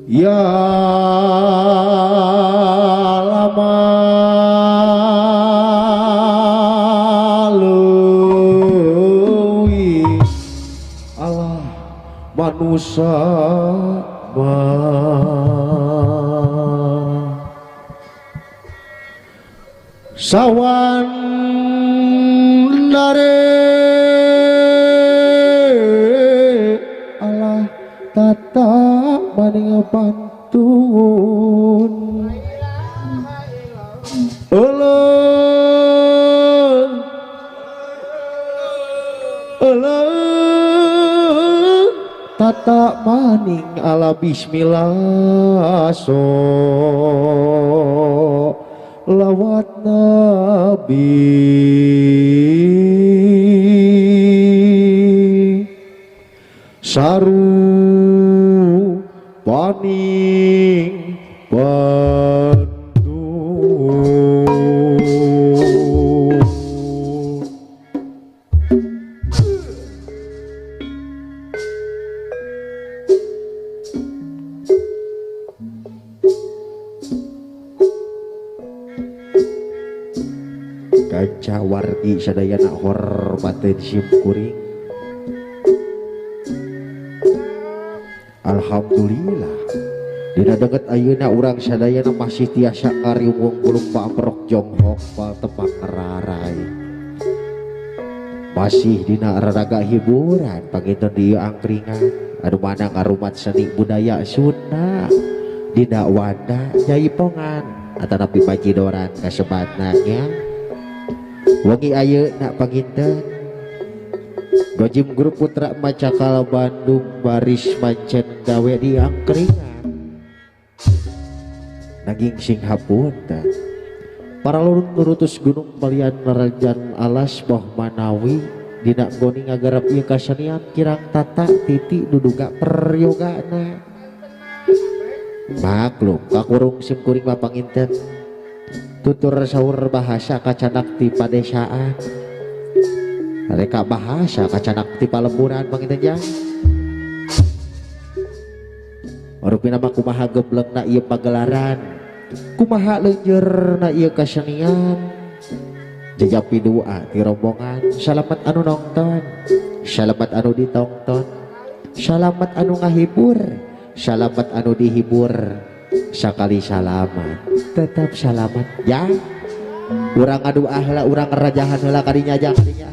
ya lama leuwih Allah manusia sawan dare Allah tata maning pantun ulun tata maning ala bismillah so lawat nabi saru paning pandu kaca wargi sadayana hormatin simkuring. Alhamdulillah dina deket ayeuna urang sadayana masih tiasa ngariwung bulung paprok jonghok pal tepak rarai masih dina raraga hiburan panginten dieu angkringan anu mana ngarumat seni budaya Sunda dina Wanda Jaipongan atanapi Pacidoran kasebatnanya wengi ayeuna panginten Gojim Grup Putra Macakal Bandung baris mancen gawe di angkringan naging sing hapunten para lurun nurutus gunung balian nerajan alas boh manawi dina goni ngagarap ieu kasenian kirang tata titi duduga peryogana maklum kakurung simkuring mapanginten tutur saur bahasa kacanak ti padesaan mereka bahasa kacanak ti palemburan panginten jang rupina mah kumaha gebleng na ieu pagelaran kumaha leunjeur na ieu kasenian jajapi doa ti rombongan salamet anu nongton salamet anu ditongton salamet anu ngahibur salamet anu dihibur sakali salamat tetap salamet ya urang ngadoa heula urang ngerajahan heula kadinya jang kadinya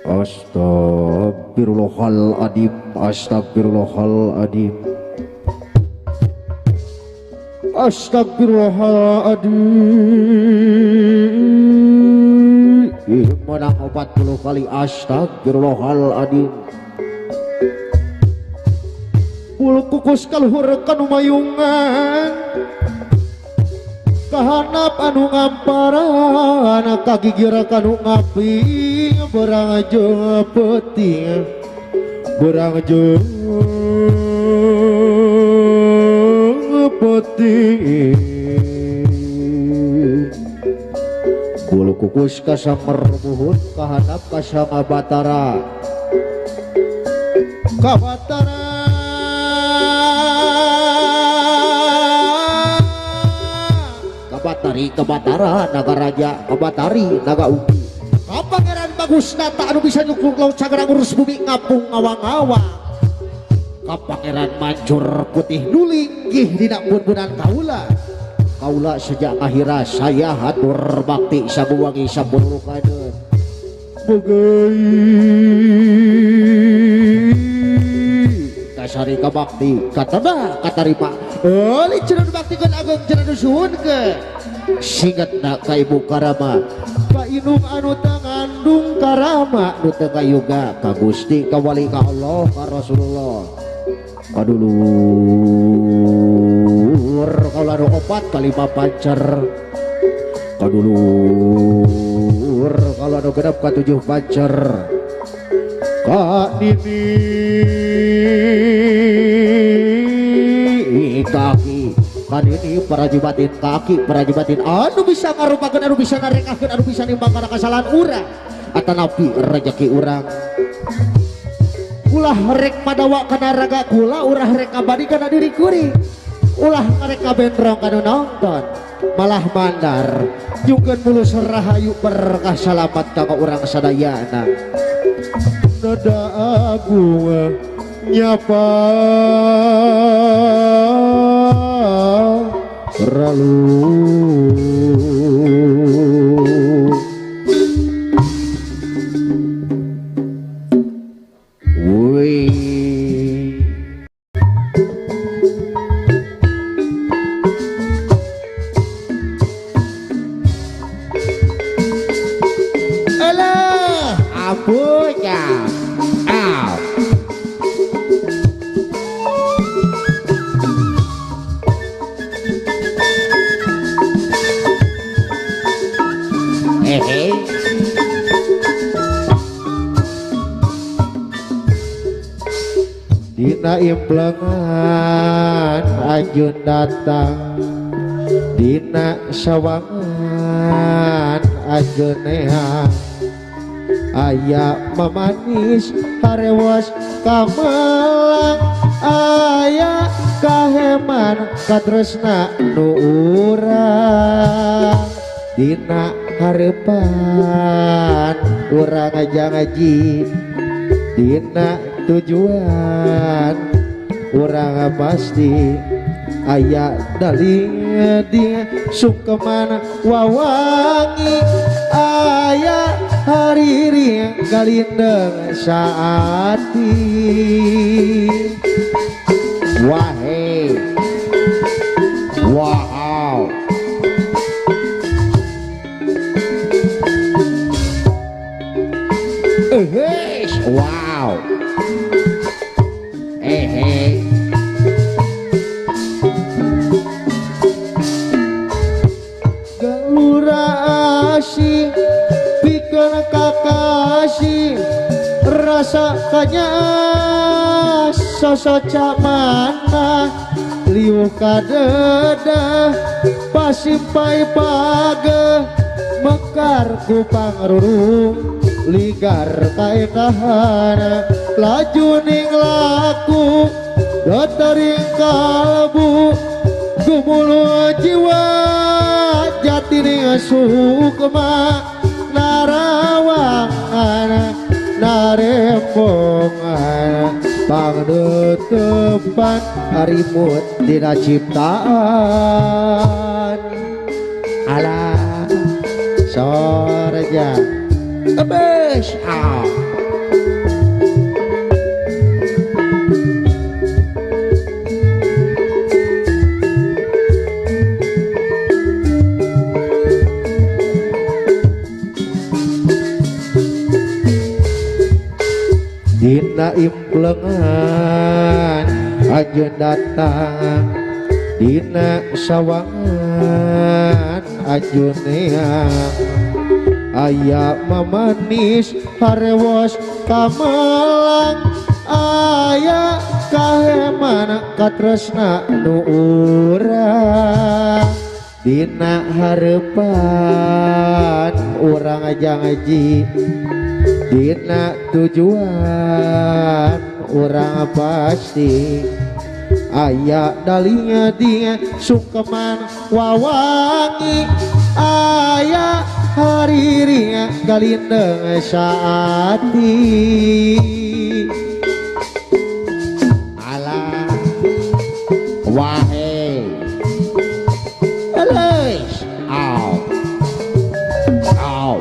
Astagfirullahaladzim Astagfirullahaladzim Astagfirullahaladzim menang 40 kali Astagfirullahaladzim bulu kukus kaluhur kanu mayungan kahanap anu ngamparan kagigir kanu ngaping berang jeung peuting berang jeung peuting bulu kukus kasamer muhun kahanap kasanga batara kabatara Kabatari Kabatara naga raja Kabatari naga ugi kapangeran bagus nata anu bisa nyukur laut sagara ngurus bumi ngapung ngawang-ngawang kapangeran mancur putih nulinggih dina bun-bunan kaula kaula sejak akhirah saya hatur bakti sabuwangi saburukadeun begai kasari kabakti katana katarima oli cenah baktikeun agung cenah dusun ke singetna ka ibu karama ka inung anu teu ngandung karama nu teu kayuga ka Gusti ka wali ka Allah ka Rasulullah kadulur kaula nu 4 kali 5 pancer kadulur kaula nu genep ka 7 pancer ka dini kaki Kadini para jibatin kaki para jibatin anu bisa ngarupakeun anu bisa narekakeun anu bisa nimbang kana kasalahan urang atanapi rezeki urang ulah rek madawa kana raga kula urah rek abadi kana diri kuring ulah rek kabendrong kana nonton malah mandar jungkeun mulus rahayu berkah salamet ka urang sadayana dada agung nyapa ralu wih alah abunya aw dina implengan ajun datang dina sawangan ajun neang aya mamanis harewas kamalang aya kaheman katresna nu urang dina harepan urang aja ngaji dina tujuan urang pasti aya daling dia sukeman wawangi aya hariri galindeng saati wahe wow wow galura asih pikeun kakasih rasakanya sosoca mana liu kadeda pasimpai page mekar ku pangrurung ligar kaendahan laju ning laku dotoring kalbu gumulu jiwa jati ning sukma narawangan narembongan pangnutupan arimut dina ciptaan alah sorja abes dina implengan ajun datang dina sawangan ajun neang aya mamanis harewos kamalang aya kaheman katresna nu urang dina harepan urang aja ngaji dina tujuan urang pasti aya dalinya dia sukeman wawangi aya haririnya galindeng saati alah wahe aleis aw aw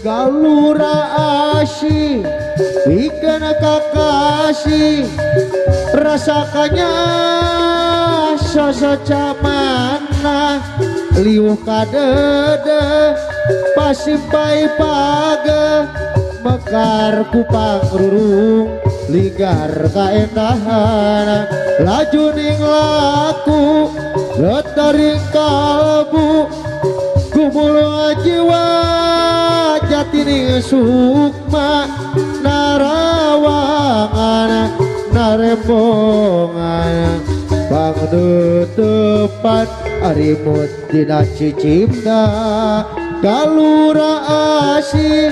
galura asih pikeun kakasih rasakanya sosoca mana liu kadede pasimpai page mekar ku pangrurung ligar kaendahan laju ning laku letaring kalbu gumulu jiwa jatining sukma narawangan narembongan pangnutupan arimut dina cicipta kalura asih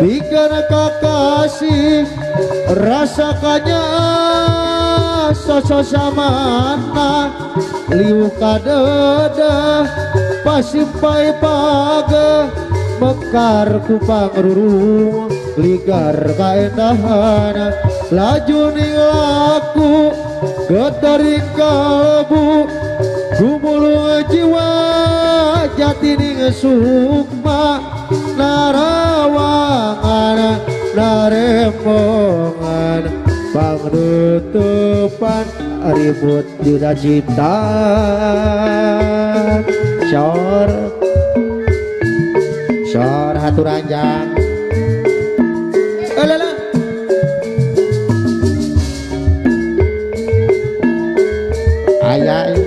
bikin kakasih rasakanya sososamana liu kadeda pasipay paga mekar ku pangrurung ligar kaendahan laju ning laku getaring kalbu gumulung jiwa jatining sukma narawangan narembongan pangnutupan ribut dina cinta sor haturanjang elala ayai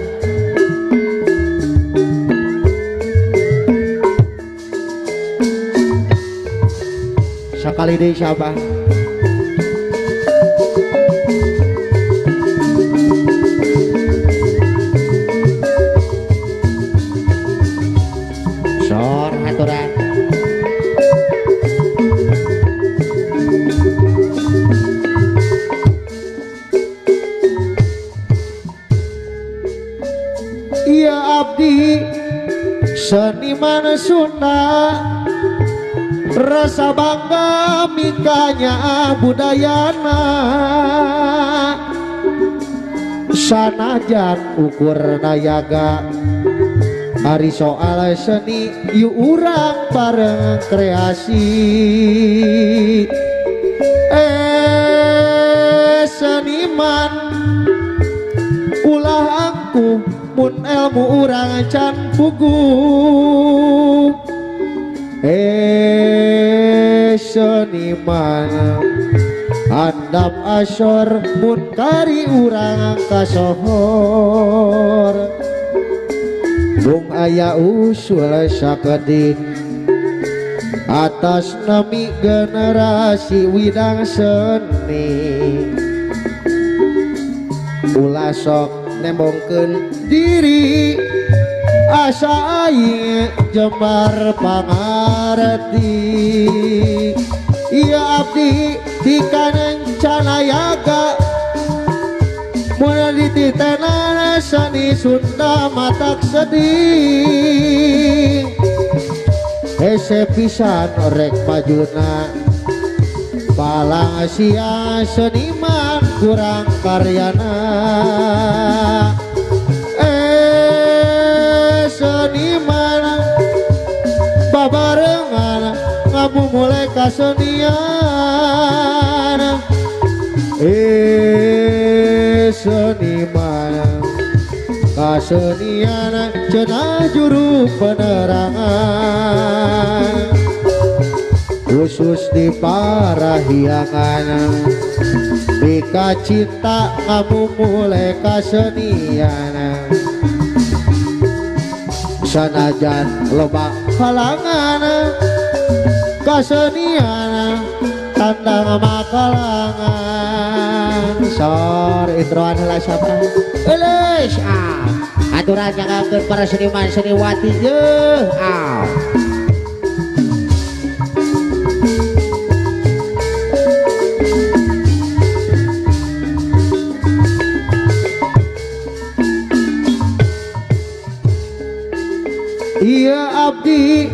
sakali deui siapa sor haturan iya abdi seniman Sunda rasa bangga mikanya budayana sanajan ukur nayaga hari soal seni yu urang bareng kreasi seniman ulah angkuh mun ilmu urang can pugu seniman handap asor mun kari urang kasohor bung aya usul sakedik atas nami generasi widang seni ulah sok nembongkeun diri asa aing jembar pangarti iya abdi dikanen canayaga mun dititenan seni Sunda matak sedih hese pisan rek majuna palang sia seniman kurang karyana seniman babarengan ngamu mulai kasenian seniman kasenian cenah juru penerangan khusus di parahiangan bika cinta ngamu mulai kasenian sanajan loba halangan kasenian tandang makalangan sor introan heula siapa euleus aturan nyanggakeun para seniman seniwati yeuh iya abdi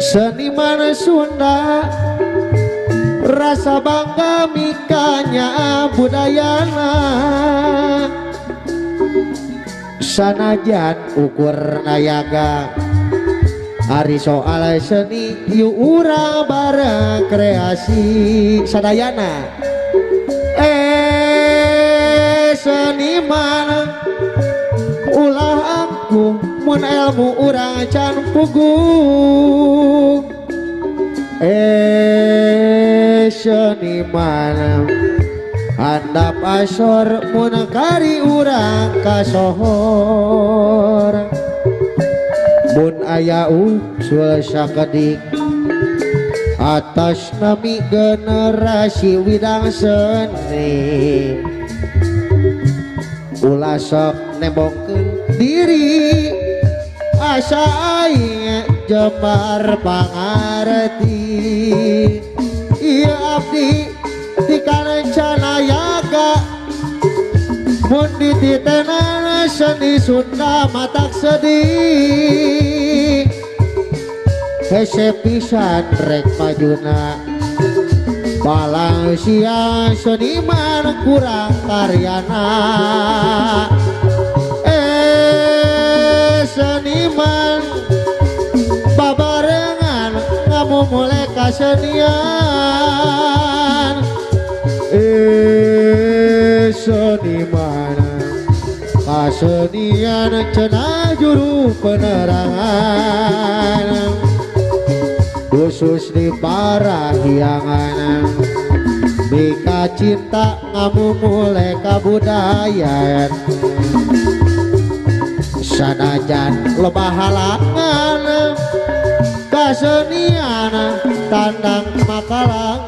seniman Sunda rasa bangga mikanya budayana sanajan ukur nayaga hari soal seni yu urang bareng kreasi sadayana seniman ulah angkuh mun ilmu urang can pugu seniman handap asor mun kari urang kasohor mun aya usul sakedik atas nami generasi widang seni ulah sok nembongkeun diri asa aing jembar pangarti ieu abdi ti karencana yaga mun dititena seni Sunda matak sedih hese pisan rek majuna balang sia seniman kurang karyana seniman babarengan ngamumule kasenian seniman kasenian cenah juru penerangan khusus di parahyangan bika cinta ngamumule kabudayaan sanajan loba halangan kasenian tandang makalang